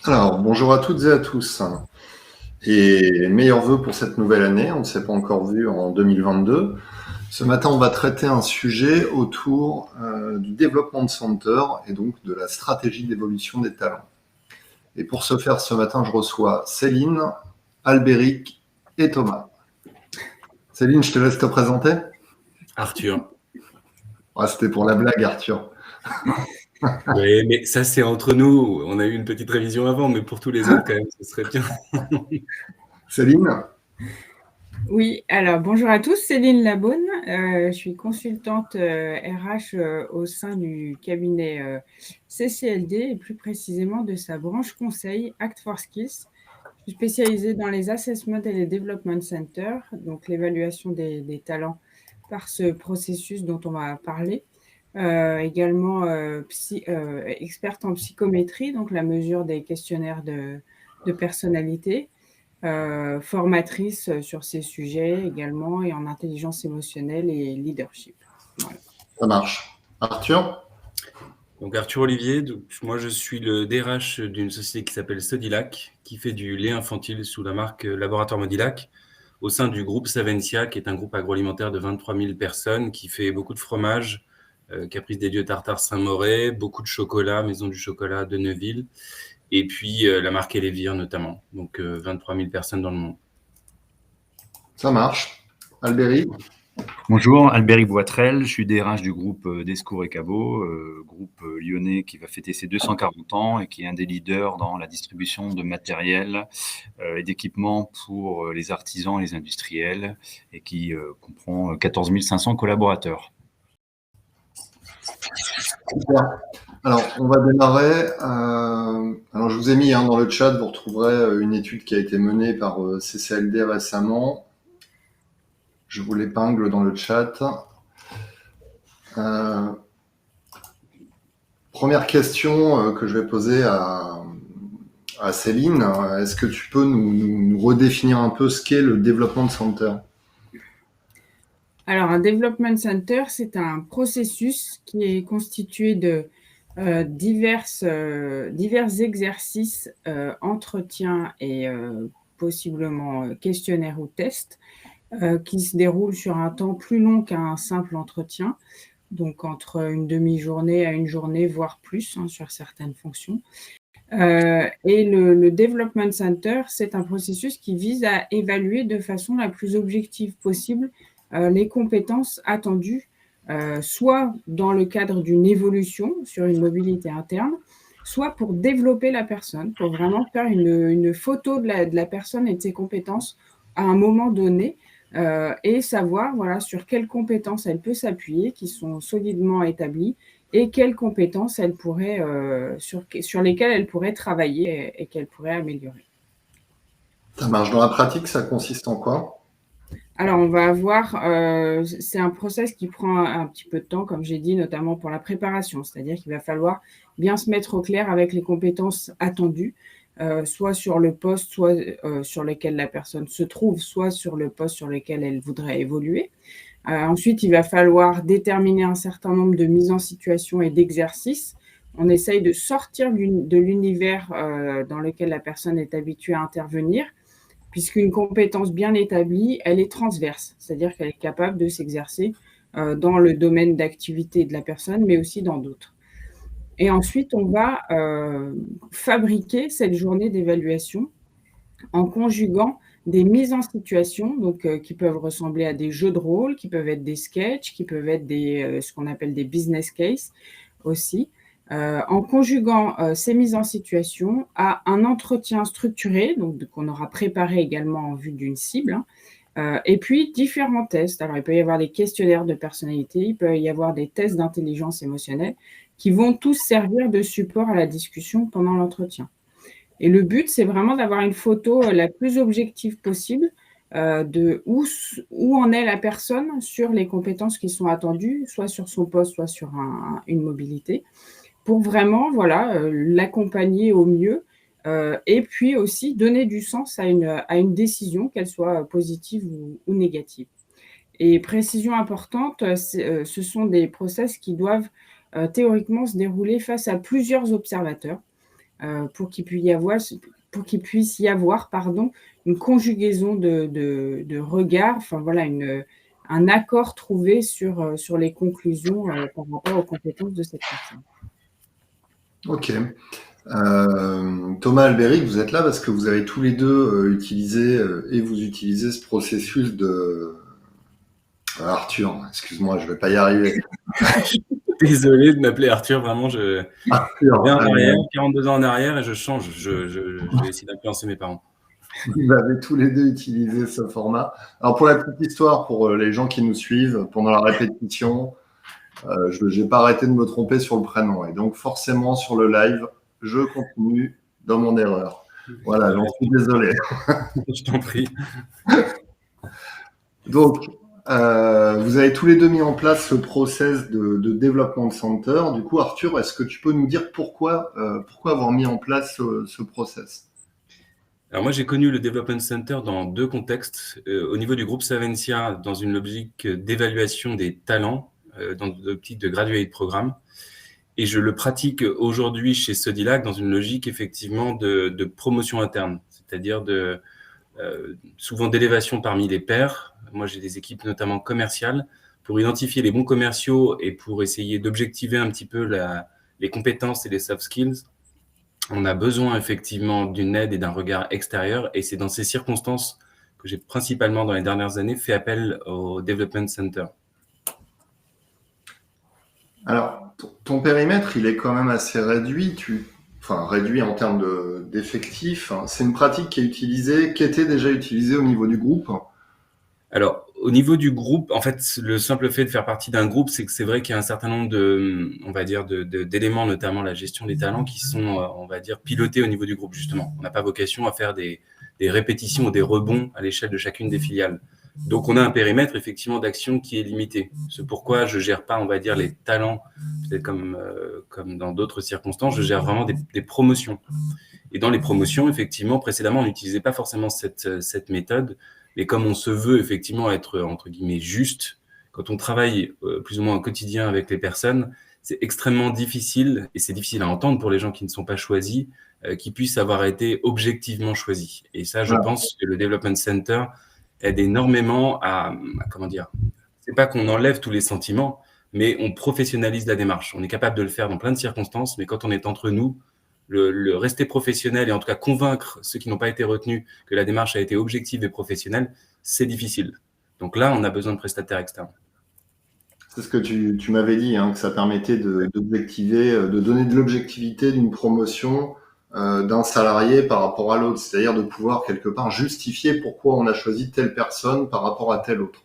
Alors, bonjour à toutes et à tous et meilleurs vœux pour cette nouvelle année. On ne s'est pas encore vu en 2022. Ce matin, on va traiter un sujet autour du Development Center et donc de la stratégie d'évolution des talents. Et pour ce faire, ce matin, je reçois Céline, Albéric et Thomas. Céline, je te laisse te présenter. Arthur. Ah, c'était pour la blague, Arthur. Oui, mais ça, c'est entre nous. On a eu une petite révision avant, mais pour tous les autres, quand même, ce serait bien. Céline, Oui, alors bonjour à tous, Céline Labonne, je suis consultante RH au sein du cabinet CCLD et plus précisément de sa branche conseil Act for Skills. Je suis spécialisée dans les assessments et les development centers, donc l'évaluation des talents par ce processus dont on va parler. Également experte en psychométrie, donc la mesure des questionnaires de personnalité. Formatrice sur ces sujets également et en intelligence émotionnelle et leadership. Voilà. ça marche. Arthur, Donc, Arthur Olivier, moi, je suis le DRH d'une société qui s'appelle Sodilac, qui fait du lait infantile sous la marque Laboratoire Modilac, au sein du groupe Savencia, qui est un groupe agroalimentaire de 23 000 personnes, qui fait beaucoup de fromage, Caprice des Dieux Tartare Saint-Mauré, beaucoup de chocolat, Maison du Chocolat de Neuville, et puis la marque Elevir notamment. Donc, 23 000 personnes dans le monde. ça marche. Albéric, Bonjour, Albéric Boitrel, je suis DRH du groupe Descours et Cabot, groupe lyonnais qui va fêter ses 240 ans et qui est un des leaders dans la distribution de matériel et d'équipements pour les artisans et les industriels et qui comprend 14 500 collaborateurs. super. Alors, on va démarrer. Alors, je vous ai mis dans le chat, vous retrouverez une étude qui a été menée par CCLD récemment. Je vous l'épingle dans le chat. Première question que je vais poser à Céline. Est-ce que tu peux nous redéfinir un peu ce qu'est le Development Center ? Alors, un development center, c'est un processus qui est constitué de divers exercices, entretiens et possiblement questionnaires ou tests qui se déroulent sur un temps plus long qu'un simple entretien, donc entre une demi-journée à une journée, voire plus sur certaines fonctions. Et le Development Center, c'est un processus qui vise à évaluer de façon la plus objective possible les compétences attendues, soit dans le cadre d'une évolution sur une mobilité interne, soit pour développer la personne, pour vraiment faire une photo de la personne et de ses compétences à un moment donné, et savoir sur quelles compétences elle peut s'appuyer, qui sont solidement établies, et quelles compétences elle pourrait, sur lesquelles elle pourrait travailler et qu'elle pourrait améliorer. Ça marche dans la pratique, ça consiste en quoi ? Alors, on va avoir, c'est un process qui prend un petit peu de temps, comme j'ai dit, notamment pour la préparation. C'est-à-dire qu'il va falloir bien se mettre au clair avec les compétences attendues, soit sur le poste, soit sur lequel la personne se trouve, soit sur le poste sur lequel elle voudrait évoluer. Ensuite, il va falloir déterminer un certain nombre de mises en situation et d'exercices. On essaye de sortir de l'univers dans lequel la personne est habituée à intervenir, puisqu'une compétence bien établie, elle est transverse, c'est-à-dire qu'elle est capable de s'exercer dans le domaine d'activité de la personne, mais aussi dans d'autres. Et ensuite, on va fabriquer cette journée d'évaluation en conjuguant des mises en situation, donc qui peuvent ressembler à des jeux de rôle, qui peuvent être des sketchs, qui peuvent être ce qu'on appelle des business cases aussi, en conjuguant ces mises en situation à un entretien structuré, donc qu'on aura préparé également en vue d'une cible, et puis différents tests. Alors, il peut y avoir des questionnaires de personnalité, il peut y avoir des tests d'intelligence émotionnelle qui vont tous servir de support à la discussion pendant l'entretien. Et le but, c'est vraiment d'avoir une photo la plus objective possible de où en est la personne sur les compétences qui sont attendues, soit sur son poste, soit sur une mobilité, pour vraiment l'accompagner au mieux et puis aussi donner du sens à une décision, qu'elle soit positive ou négative. Et précision importante, ce sont des process qui doivent théoriquement se dérouler face à plusieurs observateurs. pour qu'il puisse y avoir une conjugaison de regards, enfin voilà, un accord trouvé sur les conclusions par rapport aux compétences de cette personne. Ok. Thomas, Albéric, vous êtes là parce que vous avez tous les deux utilisé et vous utilisez ce processus de... Arthur, excuse-moi, je vais pas y arriver. Désolé de m'appeler Arthur, vraiment, je Arthur, viens en arrière, 42 ans en arrière et je change. Je vais essayer d'influencer mes parents. vous avez tous les deux utilisé ce format. Alors pour la petite histoire, pour les gens qui nous suivent, pendant la répétition, je n'ai pas arrêté de me tromper sur le prénom. Et donc forcément, sur le live, je continue dans mon erreur. Voilà, j'en suis désolé. Je t'en prie. Donc, vous avez tous les deux mis en place ce process de développement center. Du coup, Arthur, est-ce que tu peux nous dire pourquoi avoir mis en place ce process? Alors moi, j'ai connu le Development Center dans deux contextes. Au niveau du groupe Savencia, dans une logique d'évaluation des talents, dans l'optique de graduate programme. Et je le pratique aujourd'hui chez Sodilac dans une logique effectivement de promotion interne, c'est-à-dire souvent d'élévation parmi les pairs. Moi, j'ai des équipes notamment commerciales pour identifier les bons commerciaux et pour essayer d'objectiver un petit peu les compétences et les soft skills. On a besoin effectivement d'une aide et d'un regard extérieur, et c'est dans ces circonstances que j'ai principalement dans les dernières années fait appel au Development Center. Alors, ton périmètre, il est quand même assez réduit. Enfin, réduit en termes d'effectifs. C'est une pratique qui était déjà utilisée au niveau du groupe. Alors, au niveau du groupe, en fait, le simple fait de faire partie d'un groupe, c'est que c'est vrai qu'il y a un certain nombre d'éléments, notamment la gestion des talents, qui sont, on va dire, pilotés au niveau du groupe, justement. On n'a pas vocation à faire des répétitions ou des rebonds à l'échelle de chacune des filiales. Donc, on a un périmètre, effectivement, d'action qui est limité. C'est pourquoi je gère pas, on va dire, les talents, peut-être comme dans d'autres circonstances, je gère vraiment des promotions. Et dans les promotions, effectivement, précédemment, on n'utilisait pas forcément cette méthode. Mais comme on se veut effectivement être, entre guillemets, juste, quand on travaille plus ou moins au quotidien avec les personnes, c'est extrêmement difficile, et c'est difficile à entendre pour les gens qui ne sont pas choisis, qui puissent avoir été objectivement choisis. Et ça, je pense que le Development Center aide énormément comment dire, c'est pas qu'on enlève tous les sentiments, mais on professionnalise la démarche. On est capable de le faire dans plein de circonstances, mais quand on est entre nous, le rester professionnel et en tout cas convaincre ceux qui n'ont pas été retenus que la démarche a été objective et professionnelle, c'est difficile. Donc là, on a besoin de prestataires externes. C'est ce que tu m'avais dit, que ça permettait d'objectiver, de donner de l'objectivité d'une promotion d'un salarié par rapport à l'autre, c'est-à-dire de pouvoir quelque part justifier pourquoi on a choisi telle personne par rapport à telle autre.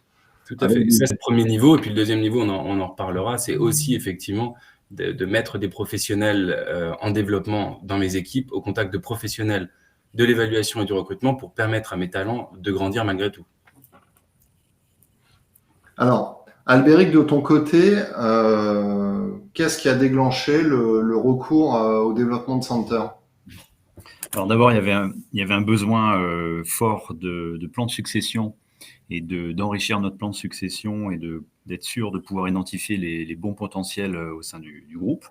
Tout à fait. Ça, c'est le premier niveau. Et puis le deuxième niveau, on en reparlera, c'est aussi effectivement de mettre des professionnels en développement dans mes équipes, au contact de professionnels de l'évaluation et du recrutement pour permettre à mes talents de grandir malgré tout. Alors, Albéric, de ton côté, qu'est-ce qui a déclenché le recours au Development Center? Alors d'abord, il y avait un besoin fort de plan de succession et d'enrichir notre plan de succession et d'être sûr de pouvoir identifier les bons potentiels au sein du groupe,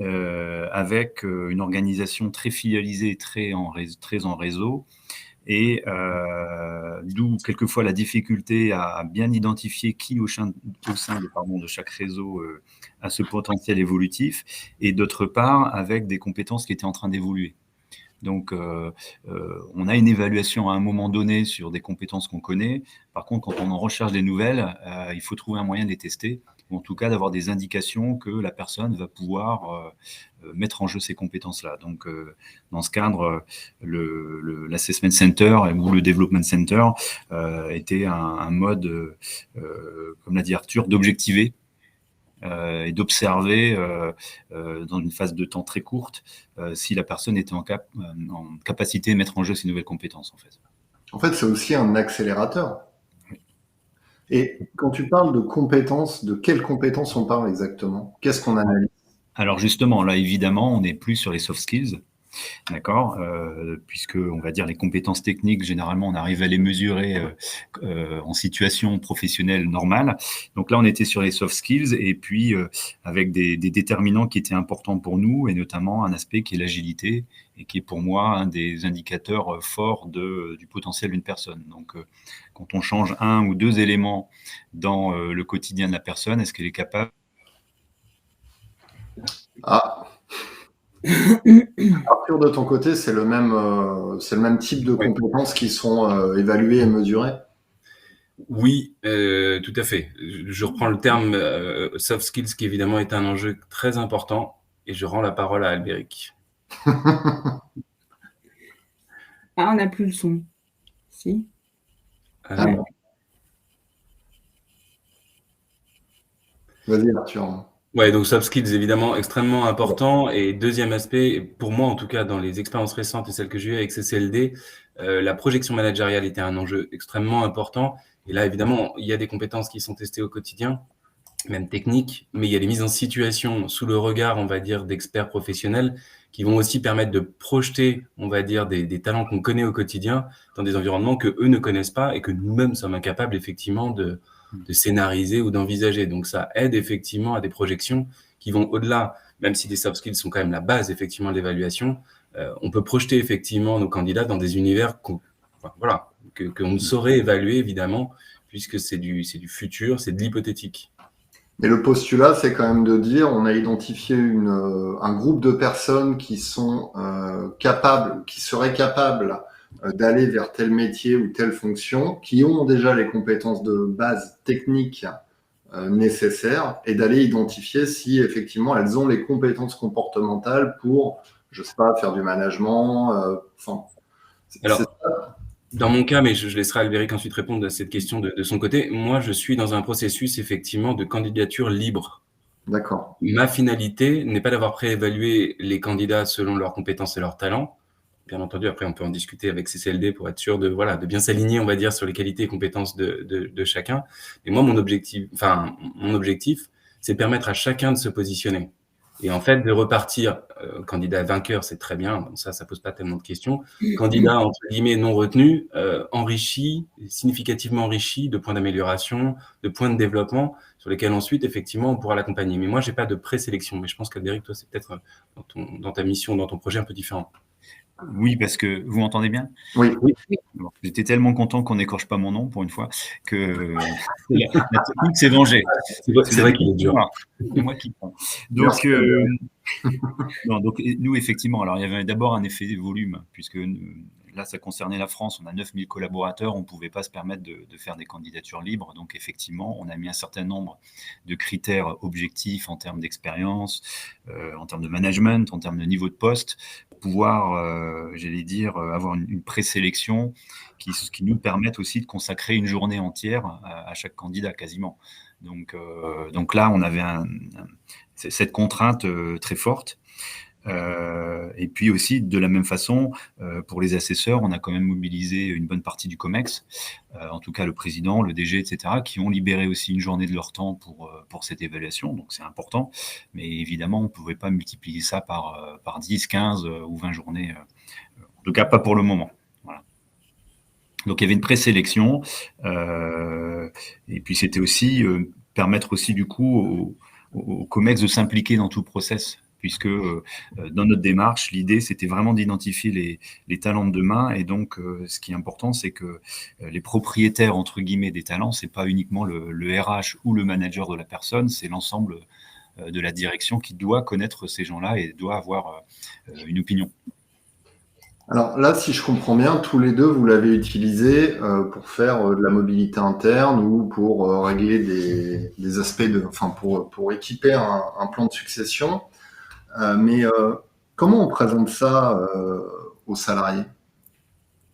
avec une organisation très filialisée, très en réseau, et d'où quelquefois la difficulté à bien identifier qui au sein de chaque réseau a ce potentiel évolutif, et d'autre part avec des compétences qui étaient en train d'évoluer. Donc, on a une évaluation à un moment donné sur des compétences qu'on connaît. Par contre, quand on en recherche des nouvelles, il faut trouver un moyen de les tester, ou en tout cas d'avoir des indications que la personne va pouvoir mettre en jeu ces compétences-là. Donc, dans ce cadre, l'Assessment Center ou le Development Center était un mode, comme l'a dit Arthur, d'objectiver et d'observer dans une phase de temps très courte si la personne était en capacité de mettre en jeu ces nouvelles compétences, en fait. En fait, c'est aussi un accélérateur. Oui. Et quand tu parles de compétences, de quelles compétences on parle exactement? Qu'est-ce qu'on analyse? Alors justement, là, évidemment, on n'est plus sur les soft skills. D'accord, puisque on va dire les compétences techniques, généralement, on arrive à les mesurer en situation professionnelle normale. Donc là, on était sur les soft skills et puis avec des déterminants qui étaient importants pour nous et notamment un aspect qui est l'agilité et qui est pour moi un des indicateurs forts du potentiel d'une personne. Donc, quand on change un ou deux éléments dans le quotidien de la personne, est-ce qu'elle est capable... Ah. Arthur, de ton côté, c'est le même type de compétences qui sont évaluées et mesurées? Oui, tout à fait. Je reprends le terme soft skills qui évidemment est un enjeu très important et je rends la parole à Albéric. Ah, on n'a plus le son. Si. Ah. Vas-y, Arthur. Ouais, donc soft skills évidemment extrêmement important. Et deuxième aspect, pour moi en tout cas dans les expériences récentes et celles que j'ai eues avec CCLD, la projection managériale était un enjeu extrêmement important. Et là évidemment, il y a des compétences qui sont testées au quotidien, même techniques, mais il y a des mises en situation sous le regard, on va dire, d'experts professionnels qui vont aussi permettre de projeter, on va dire, des talents qu'on connaît au quotidien dans des environnements que eux ne connaissent pas et que nous-mêmes sommes incapables effectivement de scénariser ou d'envisager. Donc ça aide effectivement à des projections qui vont au-delà, même si les soft skills sont quand même la base effectivement de l'évaluation, on peut projeter effectivement nos candidats dans des univers qu'on ne saurait évaluer évidemment, puisque c'est du futur, c'est de l'hypothétique. Mais le postulat, c'est quand même de dire, on a identifié un groupe de personnes qui sont qui seraient capables d'aller vers tel métier ou telle fonction, qui ont déjà les compétences de base techniques nécessaires, et d'aller identifier si effectivement elles ont les compétences comportementales pour, je sais pas, faire du management. Alors, dans mon cas, mais je laisserai Albéric ensuite répondre à cette question de son côté. Moi, je suis dans un processus effectivement de candidature libre. D'accord. Ma finalité n'est pas d'avoir préévalué les candidats selon leurs compétences et leurs talents. Bien entendu, après, on peut en discuter avec CCLD pour être sûr de bien s'aligner, on va dire, sur les qualités et compétences de chacun. Et moi, mon objectif, c'est de permettre à chacun de se positionner. Et en fait, de repartir, candidat vainqueur, c'est très bien, donc ça pose pas tellement de questions. Candidat, entre guillemets, non retenu, enrichi, significativement enrichi de points d'amélioration, de points de développement, sur lesquels ensuite, effectivement, on pourra l'accompagner. Mais moi, j'ai pas de présélection, mais je pense qu'Albéric, toi, c'est peut-être dans ta mission, dans ton projet un peu différent. Oui, parce que vous m'entendez bien? Oui. Bon, j'étais tellement content qu'on n'écorche pas mon nom pour une fois que la technique s'est vengée. C'est vrai qu'il est dur. C'est moi qui prends. Donc, donc, nous, effectivement, alors il y avait d'abord un effet de volume, puisque là, ça concernait la France, on a 9000 collaborateurs, on ne pouvait pas se permettre de faire des candidatures libres. Donc, effectivement, on a mis un certain nombre de critères objectifs en termes d'expérience, en termes de management, en termes de niveau de poste, pour pouvoir, j'allais dire, avoir une présélection qui nous permette aussi de consacrer une journée entière à chaque candidat, quasiment. Donc là, on avait cette contrainte très forte. Et puis aussi, de la même façon, pour les assesseurs, on a quand même mobilisé une bonne partie du COMEX, en tout cas le président, le DG, etc., qui ont libéré aussi une journée de leur temps pour cette évaluation. Donc c'est important, mais évidemment, on ne pouvait pas multiplier ça par 10, 15 ou 20 journées, en tout cas pas pour le moment. Voilà. Donc il y avait une présélection, et puis c'était aussi permettre aussi du coup au COMEX de s'impliquer dans tout le process, puisque dans notre démarche, l'idée, c'était vraiment d'identifier les talents de demain. Et donc, ce qui est important, c'est que les propriétaires, entre guillemets, des talents, c'est pas uniquement le RH ou le manager de la personne, c'est l'ensemble de la direction qui doit connaître ces gens-là et doit avoir une opinion. Alors là, si je comprends bien, tous les deux, vous l'avez utilisé pour faire de la mobilité interne ou pour régler des aspects pour équiper un plan de succession. Mais comment on présente ça aux salariés?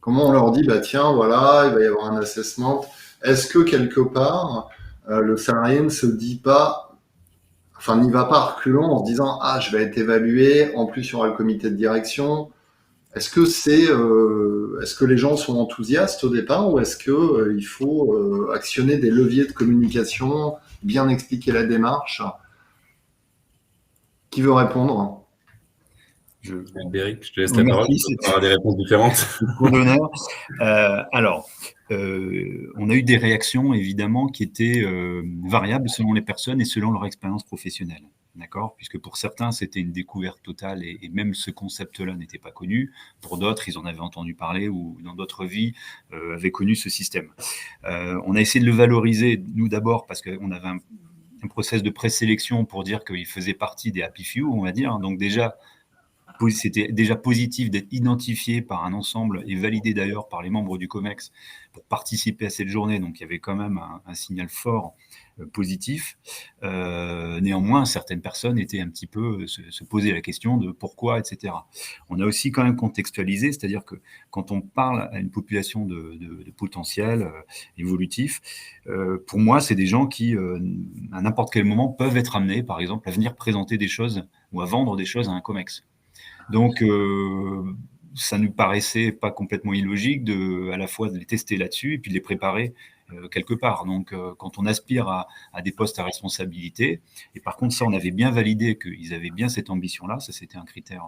Comment on leur dit, bah tiens, voilà, il va y avoir un assessment. Est-ce que quelque part, le salarié ne se dit pas, enfin n'y va pas à reculons en se disant, ah, je vais être évalué, en plus il y aura le comité de direction. Est-ce que les gens sont enthousiastes au départ ou est-ce que il faut actionner des leviers de communication, bien expliquer la démarche? Qui veut répondre? Albéric, je te laisse la parole, tu auras des réponses différentes. Pour l'honneur. Alors, on a eu des réactions, évidemment, qui étaient variables selon les personnes et selon leur expérience professionnelle. D'accord ? Puisque pour certains, c'était une découverte totale et même ce concept-là n'était pas connu. Pour d'autres, ils en avaient entendu parler ou dans d'autres vies avaient connu ce système. On a essayé de le valoriser, nous d'abord, parce qu'on avait un process de présélection pour dire qu'il faisait partie des happy few, on va dire. Donc déjà, c'était déjà positif d'être identifié par un ensemble et validé d'ailleurs par les membres du COMEX pour participer à cette journée. Donc, il y avait quand même un signal fort positif. Néanmoins, certaines personnes étaient un petit peu se poser la question de pourquoi, etc. On a aussi quand même contextualisé, c'est-à-dire que quand on parle à une population de potentiel évolutif, pour moi, c'est des gens qui, à n'importe quel moment, peuvent être amenés, par exemple, à venir présenter des choses ou à vendre des choses à un COMEX. Donc, ça nous paraissait pas complètement illogique à la fois de les tester là-dessus et puis de les préparer quelque part. Donc, quand on aspire à des postes à responsabilité, et par contre, ça, on avait bien validé qu'ils avaient bien cette ambition-là, ça, c'était un critère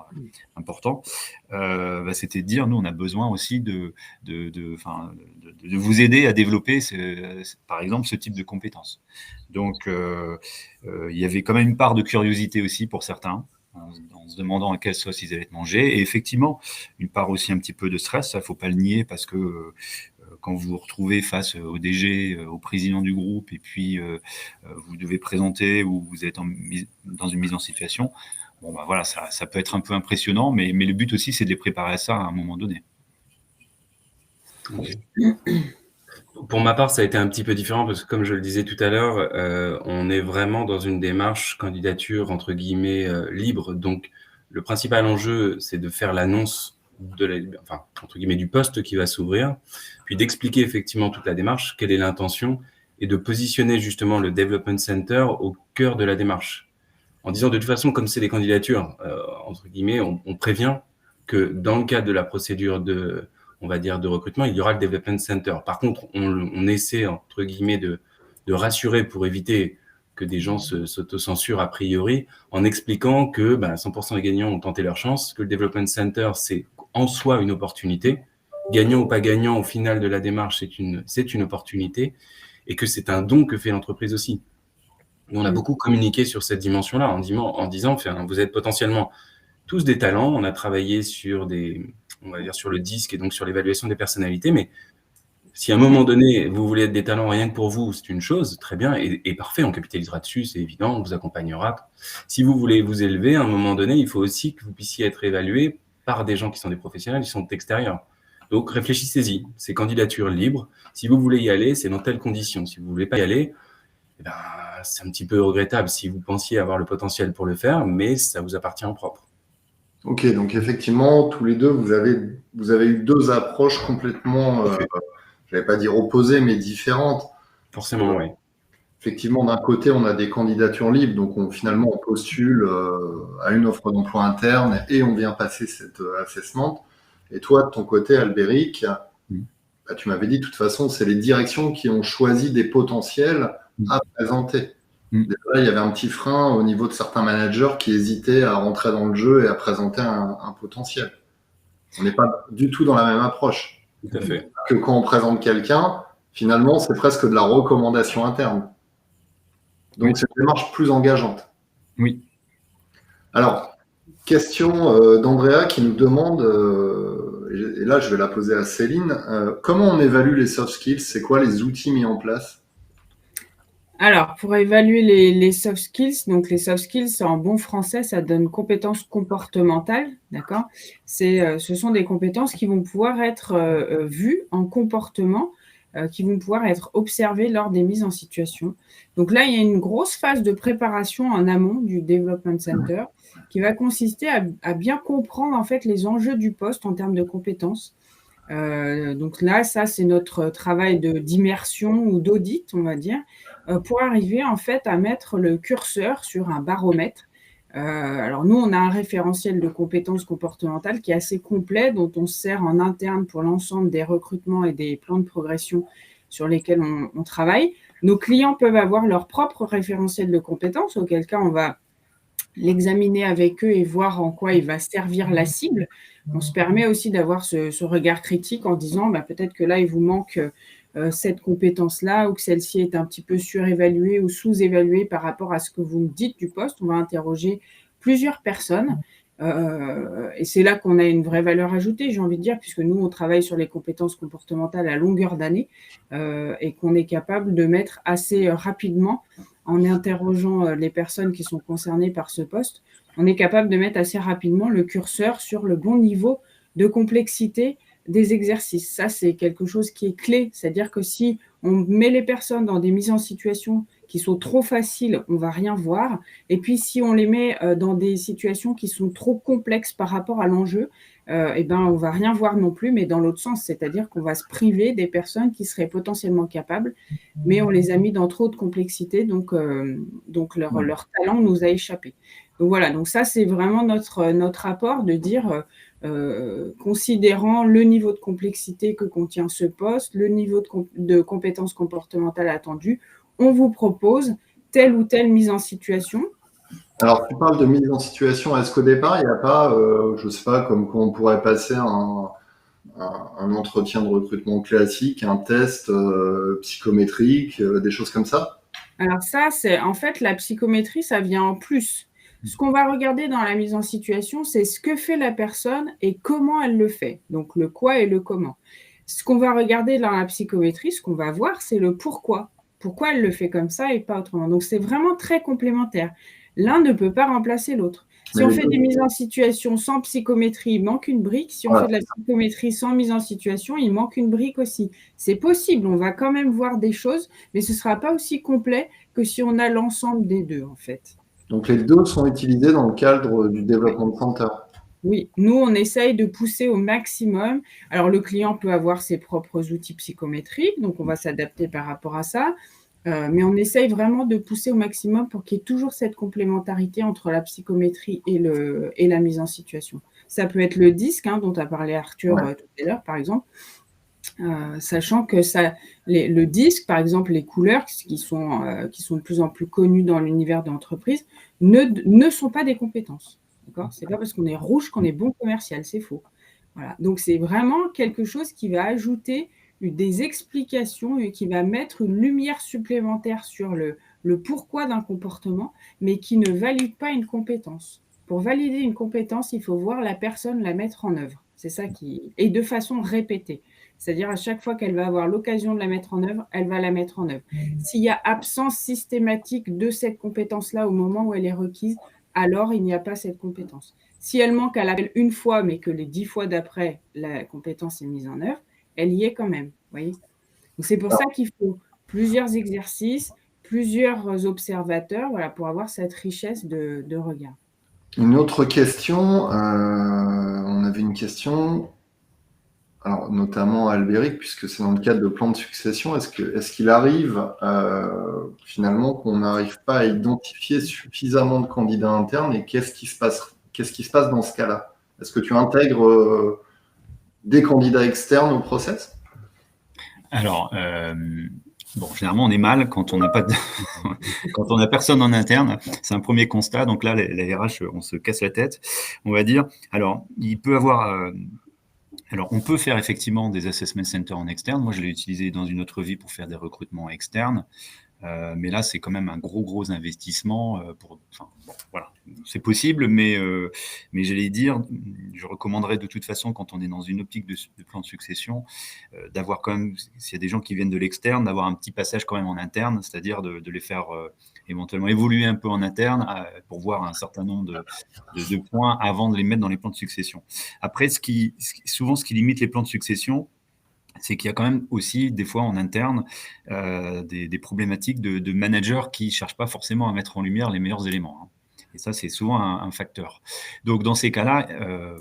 important, c'était de dire, nous, on a besoin aussi de vous aider à développer, par exemple, ce type de compétences. Donc, il y avait quand même une part de curiosité aussi pour certains, en se demandant à quelle sauce ils allaient être mangés. Et effectivement, une part aussi un petit peu de stress, ça, il ne faut pas le nier, parce que quand vous vous retrouvez face au DG, au président du groupe, et puis vous devez présenter ou vous êtes dans une mise en situation, bon, voilà, ça peut être un peu impressionnant, mais le but aussi, c'est de les préparer à ça à un moment donné. Okay. Pour ma part, ça a été un petit peu différent parce que, comme je le disais tout à l'heure, on est vraiment dans une démarche candidature entre guillemets libre. Donc, le principal enjeu, c'est de faire l'annonce entre guillemets du poste qui va s'ouvrir, puis d'expliquer effectivement toute la démarche, quelle est l'intention, et de positionner justement le Development Center au cœur de la démarche. En disant de toute façon, comme c'est des candidatures entre guillemets, on prévient que dans le cadre de la procédure de recrutement, il y aura le Development Center. Par contre, on essaie, entre guillemets, de rassurer pour éviter que des gens s'autocensurent a priori, en expliquant que 100% des gagnants ont tenté leur chance, que le Development Center, c'est en soi une opportunité. Gagnant ou pas gagnant, au final de la démarche, c'est une opportunité, et que c'est un don que fait l'entreprise aussi. Et on a beaucoup communiqué sur cette dimension-là, en disant, vous êtes potentiellement tous des talents. On a travaillé sur sur le disque et donc sur l'évaluation des personnalités, mais si à un moment donné, vous voulez être des talents rien que pour vous, c'est une chose, très bien, et parfait, on capitalisera dessus, c'est évident, on vous accompagnera. Si vous voulez vous élever, à un moment donné, il faut aussi que vous puissiez être évalué par des gens qui sont des professionnels, qui sont extérieurs. Donc, réfléchissez-y, c'est candidature libre. Si vous voulez y aller, c'est dans telles conditions. Si vous ne voulez pas y aller, c'est un petit peu regrettable si vous pensiez avoir le potentiel pour le faire, mais ça vous appartient en propre. Ok, donc effectivement, tous les deux, vous avez eu deux approches complètement, je vais pas dire opposées, mais différentes. Forcément, oui. Effectivement, d'un côté, on a des candidatures libres, donc finalement, on postule à une offre d'emploi interne et on vient passer cet assessment. Et toi, de ton côté, Albéric, tu m'avais dit, de toute façon, c'est les directions qui ont choisi des potentiels à présenter. Déjà, il y avait un petit frein au niveau de certains managers qui hésitaient à rentrer dans le jeu et à présenter un potentiel. On n'est pas du tout dans la même approche. Tout à fait. Que quand on présente quelqu'un, finalement, c'est presque de la recommandation interne. Donc, c'est une démarche plus engageante. Oui. Alors, question d'Andrea qui nous demande, et là, je vais la poser à Céline, comment on évalue les soft skills? C'est quoi les outils mis en place? Alors, pour évaluer les soft skills, donc les soft skills, en bon français, ça donne compétences comportementales, d'accord? Ce sont des compétences qui vont pouvoir être vues en comportement, qui vont pouvoir être observées lors des mises en situation. Donc là, il y a une grosse phase de préparation en amont du Development Center qui va consister à bien comprendre en fait les enjeux du poste en termes de compétences. Donc là, ça, c'est notre travail d'immersion ou d'audit, on va dire, pour arriver en fait à mettre le curseur sur un baromètre. Alors nous, on a un référentiel de compétences comportementales qui est assez complet, dont on se sert en interne pour l'ensemble des recrutements et des plans de progression sur lesquels on travaille. Nos clients peuvent avoir leur propre référentiel de compétences, auquel cas on va l'examiner avec eux et voir en quoi il va servir la cible. On se permet aussi d'avoir ce regard critique en disant peut-être que là, il vous manque cette compétence-là ou que celle-ci est un petit peu surévaluée ou sous-évaluée par rapport à ce que vous me dites du poste. On va interroger plusieurs personnes. Et c'est là qu'on a une vraie valeur ajoutée, j'ai envie de dire, puisque nous, on travaille sur les compétences comportementales à longueur d'année et qu'on est capable de mettre assez rapidement, en interrogeant les personnes qui sont concernées par ce poste, on est capable de mettre assez rapidement le curseur sur le bon niveau de complexité des exercices. Ça, c'est quelque chose qui est clé, c'est-à-dire que si on met les personnes dans des mises en situation qui sont trop faciles, on ne va rien voir. Et puis, si on les met dans des situations qui sont trop complexes par rapport à l'enjeu, on ne va rien voir non plus, mais dans l'autre sens, c'est-à-dire qu'on va se priver des personnes qui seraient potentiellement capables, mais on les a mis dans trop de complexité, donc leur talent nous a échappé. Donc voilà, donc ça, c'est vraiment notre apport de dire, considérant le niveau de complexité que contient ce poste, le niveau de compétences comportementales attendues, on vous propose telle ou telle mise en situation. Alors, tu parles de mise en situation. Est-ce qu'au départ, il n'y a pas, je ne sais pas, comme on pourrait passer un entretien de recrutement classique, un test psychométrique, des choses comme ça? Alors ça, c'est en fait la psychométrie, ça vient en plus. Ce qu'on va regarder dans la mise en situation, c'est ce que fait la personne et comment elle le fait. Donc le quoi et le comment. Ce qu'on va regarder dans la psychométrie, ce qu'on va voir, c'est le pourquoi. Pourquoi elle le fait comme ça et pas autrement. Donc c'est vraiment très complémentaire. L'un ne peut pas remplacer l'autre. Si on fait des mises en situation sans psychométrie, il manque une brique. Si on fait de la psychométrie sans mise en situation, il manque une brique aussi. C'est possible, on va quand même voir des choses, mais ce ne sera pas aussi complet que si on a l'ensemble des deux, en fait. Donc les deux sont utilisés dans le cadre du développement center. Oui, nous, on essaye de pousser au maximum. Alors, le client peut avoir ses propres outils psychométriques, donc on va s'adapter par rapport à ça. Mais on essaye vraiment de pousser au maximum pour qu'il y ait toujours cette complémentarité entre la psychométrie et la mise en situation. Ça peut être le disque, dont a parlé Arthur tout à l'heure, par exemple. Sachant que le disque, par exemple, les couleurs qui sont de plus en plus connues dans l'univers de l'entreprise, ne sont pas des compétences. Ce n'est pas parce qu'on est rouge qu'on est bon commercial, c'est faux. Voilà. Donc, c'est vraiment quelque chose qui va ajouter des explications et qui va mettre une lumière supplémentaire sur le pourquoi d'un comportement, mais qui ne valide pas une compétence. Pour valider une compétence, il faut voir la personne la mettre en œuvre. C'est ça et de façon répétée. C'est-à-dire à chaque fois qu'elle va avoir l'occasion de la mettre en œuvre, elle va la mettre en œuvre. S'il y a absence systématique de cette compétence-là au moment où elle est requise, alors il n'y a pas cette compétence. Si elle manque à l'appel une fois, mais que les 10 fois d'après, la compétence est mise en œuvre, elle y est quand même. Voyez. Donc c'est pour ça qu'il faut plusieurs exercices, plusieurs observateurs, pour avoir cette richesse de regard. Une autre question, on avait une question, alors notamment à Albéric, puisque c'est dans le cadre de plan de succession, est-ce qu'il arrive finalement qu'on n'arrive pas à identifier suffisamment de candidats internes et qu'est-ce qui se passe dans ce cas-là? Est-ce que tu intègres des candidats externes au process? Alors, généralement, on est mal quand on n'a pas quand on n'a personne en interne. C'est un premier constat. Donc là, les RH, on se casse la tête, on va dire. Alors, il peut avoir... Alors, on peut faire effectivement des assessment centers en externe. Moi, je l'ai utilisé dans une autre vie pour faire des recrutements externes. Mais là, c'est quand même un gros investissement. Voilà, c'est possible, mais j'allais dire, je recommanderais de toute façon, quand on est dans une optique de plan de succession, d'avoir quand même, s'il y a des gens qui viennent de l'externe, d'avoir un petit passage quand même en interne, c'est-à-dire de les faire éventuellement évoluer un peu en interne pour voir un certain nombre de points avant de les mettre dans les plans de succession. Après, souvent, ce qui limite les plans de succession, c'est qu'il y a quand même aussi, des fois en interne, des problématiques de managers qui ne cherchent pas forcément à mettre en lumière les meilleurs éléments. Et ça, c'est souvent un facteur. Donc, dans ces cas-là,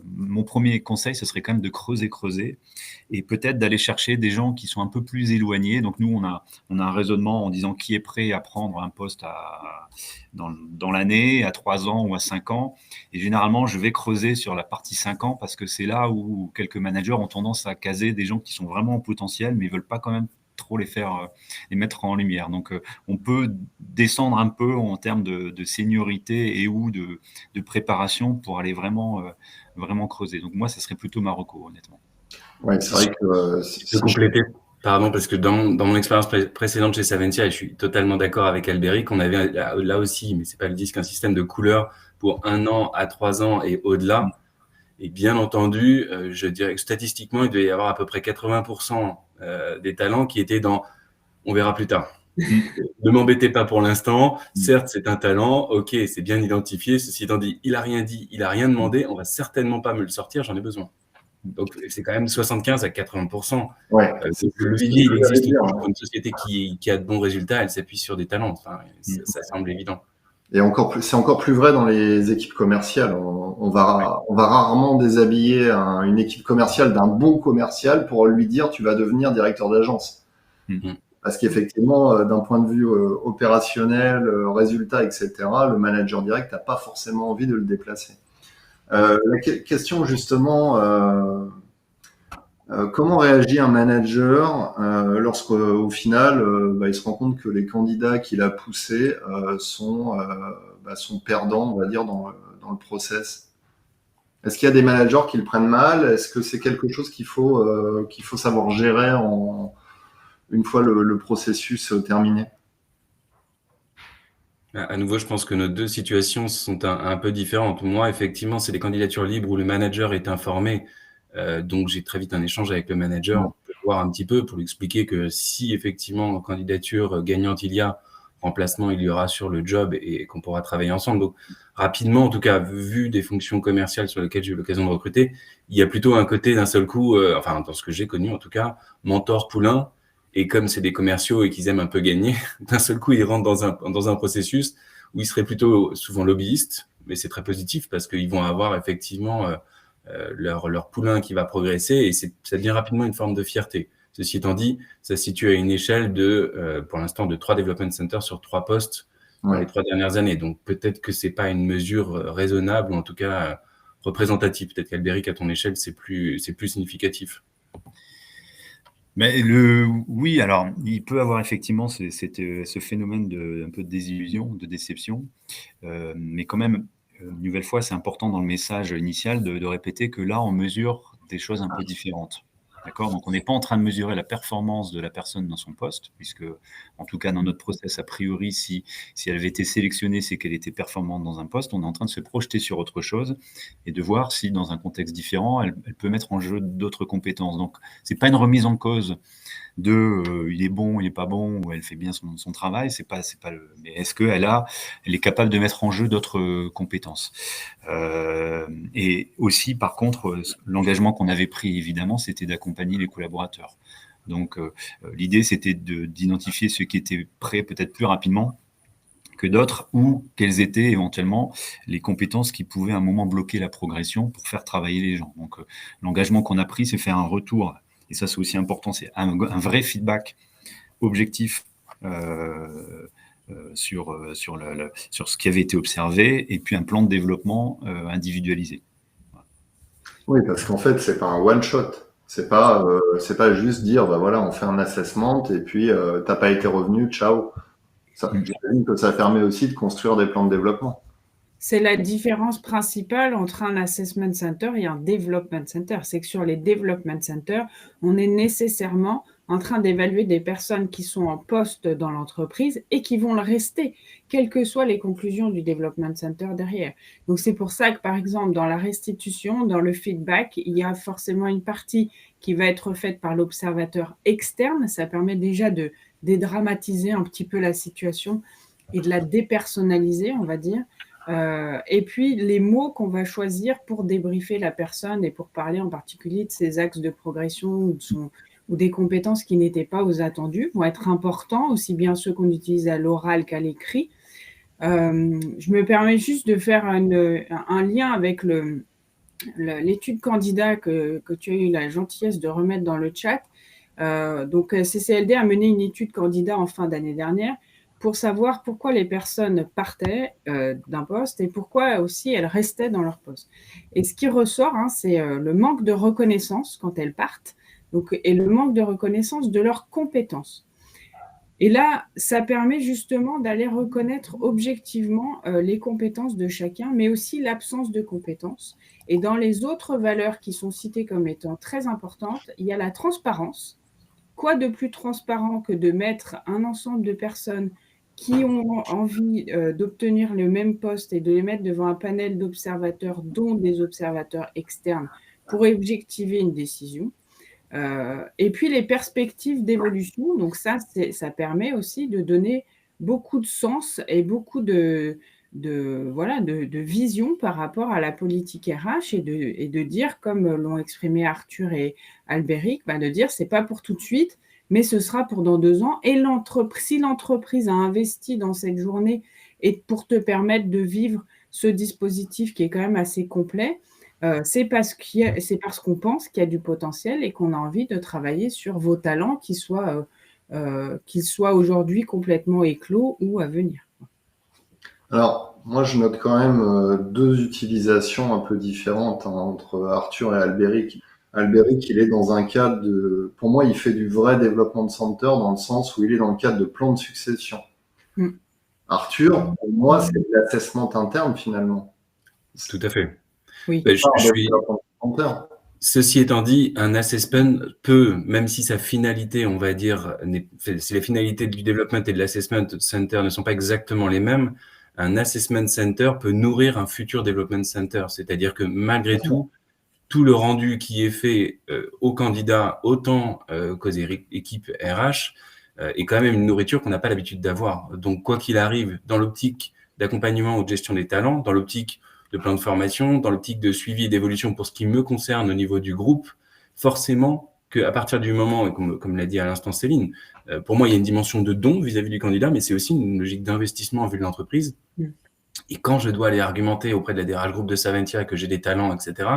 mon premier conseil, ce serait quand même de creuser et peut-être d'aller chercher des gens qui sont un peu plus éloignés. Donc, nous, on a un raisonnement en disant qui est prêt à prendre un poste dans l'année, à 3 ans ou à 5 ans. Et généralement, je vais creuser sur la partie 5 ans parce que c'est là où quelques managers ont tendance à caser des gens qui sont vraiment en potentiel, mais ne veulent pas quand même trop les mettre en lumière. Donc, on peut descendre un peu en termes de seniorité et ou de préparation pour aller vraiment creuser. Donc, moi, ça serait plutôt Marocco, honnêtement. Ouais, c'est vrai que Je peux compléter, pardon, parce que dans mon expérience précédente chez Saventia, et je suis totalement d'accord avec Albéric, on avait là aussi, mais c'est pas le disque, un système de couleurs pour 1 an à 3 ans et au-delà. Et bien entendu, je dirais que statistiquement, il devait y avoir à peu près 80% des talents qui étaient dans « on verra plus tard ». Ne m'embêtez pas pour l'instant. Certes, c'est un talent. Ok, c'est bien identifié. Ceci étant dit, il a rien demandé. On va certainement pas me le sortir. J'en ai besoin. Donc, c'est quand même 75 à 80%. ouais, Le vivier, il existe toujours. Pour une société qui a de bons résultats, elle s'appuie sur des talents. Enfin, ça semble évident. Et c'est encore plus vrai dans les équipes commerciales. On va rarement déshabiller une équipe commerciale d'un bon commercial pour lui dire tu vas devenir directeur d'agence. Parce qu'effectivement, d'un point de vue opérationnel, résultat, etc., le manager direct n'a pas forcément envie de le déplacer. La question justement, comment réagit un manager lorsqu'au final, il se rend compte que les candidats qu'il a poussés sont perdants, on va dire, dans le process? Est-ce qu'il y a des managers qui le prennent mal? Est-ce que c'est quelque chose qu'il faut savoir gérer une fois le processus terminé? À nouveau, je pense que nos deux situations sont un peu différentes. Moi, effectivement, c'est des candidatures libres où le manager est informé. Donc, j'ai très vite un échange avec le manager pour voir un petit peu, pour lui expliquer que si effectivement candidature gagnante il y a, remplacement il y aura sur le job et qu'on pourra travailler ensemble. Donc, rapidement, en tout cas, vu des fonctions commerciales sur lesquelles j'ai eu l'occasion de recruter, il y a plutôt un côté d'un seul coup, enfin, dans ce que j'ai connu en tout cas, mentor poulain. Et comme c'est des commerciaux et qu'ils aiment un peu gagner, d'un seul coup, ils rentrent dans un processus où ils seraient plutôt souvent lobbyistes, mais c'est très positif parce qu'ils vont avoir effectivement leur poulain qui va progresser et ça devient rapidement une forme de fierté. Ceci étant dit, ça se situe à une échelle pour l'instant, de 3 development centers sur 3 postes dans les 3 dernières années. Donc, peut-être que c'est pas une mesure raisonnable ou en tout cas représentative. Peut-être qu'Albéric, à ton échelle, c'est plus significatif. Mais oui, alors il peut avoir effectivement ce phénomène un peu de désillusion, de déception, mais quand même, une nouvelle fois, c'est important dans le message initial de répéter que là, on mesure des choses un peu différentes. D'accord ? Donc, on n'est pas en train de mesurer la performance de la personne dans son poste, puisque, en tout cas, dans notre process, a priori, si elle avait été sélectionnée, c'est qu'elle était performante dans un poste. On est en train de se projeter sur autre chose et de voir si, dans un contexte différent, elle peut mettre en jeu d'autres compétences. Donc, c'est pas une remise en cause de il est bon, il n'est pas bon, ou elle fait bien son travail. C'est pas mais est-ce qu'elle est capable de mettre en jeu d'autres compétences. Et aussi, par contre, l'engagement qu'on avait pris, évidemment, c'était d'accompagner les collaborateurs. Donc, l'idée, c'était d'identifier ceux qui étaient prêts peut-être plus rapidement que d'autres, ou quelles étaient éventuellement les compétences qui pouvaient à un moment bloquer la progression pour faire travailler les gens. Donc, l'engagement qu'on a pris, c'est faire un retour, et ça, c'est aussi important, c'est un vrai feedback objectif sur ce qui avait été observé, et puis un plan de développement individualisé. Oui, parce qu'en fait, c'est pas un one shot. C'est pas juste dire, voilà, on fait un assessment et puis t'as pas été revenu, ciao. J'imagine que ça permet aussi de construire des plans de développement. C'est la différence principale entre un assessment center et un development center. C'est que sur les development centers, on est nécessairement en train d'évaluer des personnes qui sont en poste dans l'entreprise et qui vont le rester, quelles que soient les conclusions du development center derrière. Donc, c'est pour ça que, par exemple, dans la restitution, dans le feedback, il y a forcément une partie qui va être faite par l'observateur externe. Ça permet déjà de dédramatiser un petit peu la situation et de la dépersonnaliser, on va dire. Et puis, les mots qu'on va choisir pour débriefer la personne et pour parler en particulier de ses axes de progression ou des compétences qui n'étaient pas aux attendus vont être importants, aussi bien ceux qu'on utilise à l'oral qu'à l'écrit. Je me permets juste de faire un lien avec l'étude candidat que tu as eu la gentillesse de remettre dans le chat. Donc, CCLD a mené une étude candidat en fin d'année dernière pour savoir pourquoi les personnes partaient d'un poste et pourquoi aussi elles restaient dans leur poste. Et ce qui ressort, c'est le manque de reconnaissance quand elles partent, donc, et le manque de reconnaissance de leurs compétences. Et là, ça permet justement d'aller reconnaître objectivement les compétences de chacun, mais aussi l'absence de compétences. Et dans les autres valeurs qui sont citées comme étant très importantes, il y a la transparence. Quoi de plus transparent que de mettre un ensemble de personnes qui ont envie d'obtenir le même poste et de les mettre devant un panel d'observateurs, dont des observateurs externes, pour objectiver une décision. Et puis les perspectives d'évolution, donc ça permet aussi de donner beaucoup de sens et beaucoup de vision par rapport à la politique RH et de dire, comme l'ont exprimé Arthur et Albéric, de dire c'est pas pour tout de suite, mais ce sera pour dans 2 ans. Et si l'entreprise a investi dans cette journée et pour te permettre de vivre ce dispositif qui est quand même assez complet, c'est parce qu'on pense qu'il y a du potentiel et qu'on a envie de travailler sur vos talents, qu'ils soient aujourd'hui complètement éclos ou à venir. Alors, moi, je note quand même 2 utilisations un peu différentes entre Arthur et Albéric. Albéric, il est dans un cadre pour moi, il fait du vrai développement center dans le sens où il est dans le cadre de plan de succession. Arthur, pour moi, c'est de l'assessment interne finalement. Tout à fait. Oui. Ceci étant dit, un assessment peut, même si sa finalité, on va dire, si les finalités du development et de l'assessment center ne sont pas exactement les mêmes, un assessment center peut nourrir un futur development center. C'est-à-dire que malgré tout le rendu qui est fait aux candidats, autant qu'aux équipes RH, est quand même une nourriture qu'on n'a pas l'habitude d'avoir. Donc, quoi qu'il arrive, dans l'optique d'accompagnement ou de gestion des talents, dans l'optique de plan de formation, dans l'optique de suivi et d'évolution pour ce qui me concerne au niveau du groupe, forcément qu'à partir du moment, et comme l'a dit à l'instant Céline, pour moi, il y a une dimension de don vis-à-vis du candidat, mais c'est aussi une logique d'investissement en vue de l'entreprise. Et quand je dois aller argumenter auprès de la DRH Group de Saventia que j'ai des talents, etc.,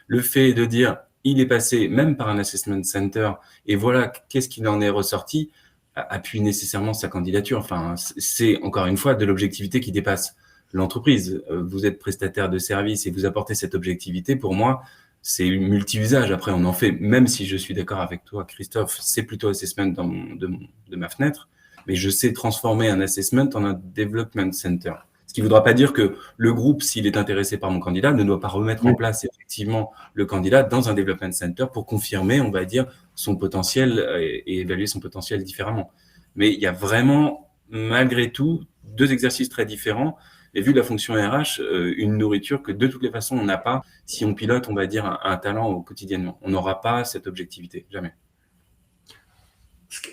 le fait de dire il est passé même par un assessment center et voilà qu'est-ce qu'il en est ressorti, appuie nécessairement sa candidature. Enfin, c'est encore une fois de l'objectivité qui dépasse l'entreprise. Vous êtes prestataire de service et vous apportez cette objectivité. Pour moi, c'est une multi-usage. Après, on en fait, même si je suis d'accord avec toi, Christophe, c'est plutôt assessment de ma fenêtre, mais je sais transformer un assessment en un development center. Ce qui ne voudra pas dire que le groupe, s'il est intéressé par mon candidat, ne doit pas remettre en place effectivement le candidat dans un development center pour confirmer, on va dire, son potentiel et évaluer son potentiel différemment. Mais il y a vraiment, malgré tout, 2 exercices très différents. Et vu la fonction RH, une nourriture que de toutes les façons, on n'a pas si on pilote, on va dire, un talent quotidiennement. On n'aura pas cette objectivité, jamais.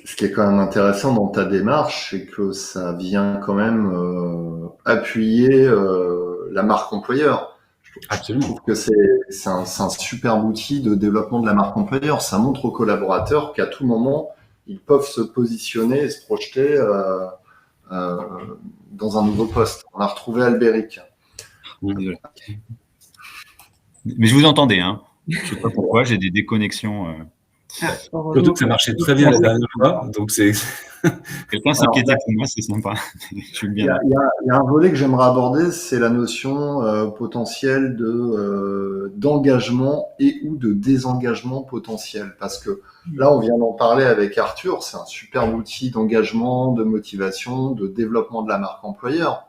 Ce qui est quand même intéressant dans ta démarche, c'est que ça vient quand même appuyer la marque employeur. Absolument. Je trouve que c'est un superbe outil de développement de la marque employeur. Ça montre aux collaborateurs qu'à tout moment, ils peuvent se positionner et se projeter dans un nouveau poste. On a retrouvé Albéric. Désolé. Mais je vous entendais, hein. Je ne sais pas pourquoi, j'ai des déconnexions. Surtout que ça marchait très bien la dernière fois, donc c'est... Quelqu'un s'inquiétait pour moi, c'est sympa. Je suis bien. Il y a un volet que j'aimerais aborder, c'est la notion potentielle d'engagement et ou de désengagement potentiel. Parce que là, on vient d'en parler avec Arthur, c'est un superbe outil d'engagement, de motivation, de développement de la marque employeur.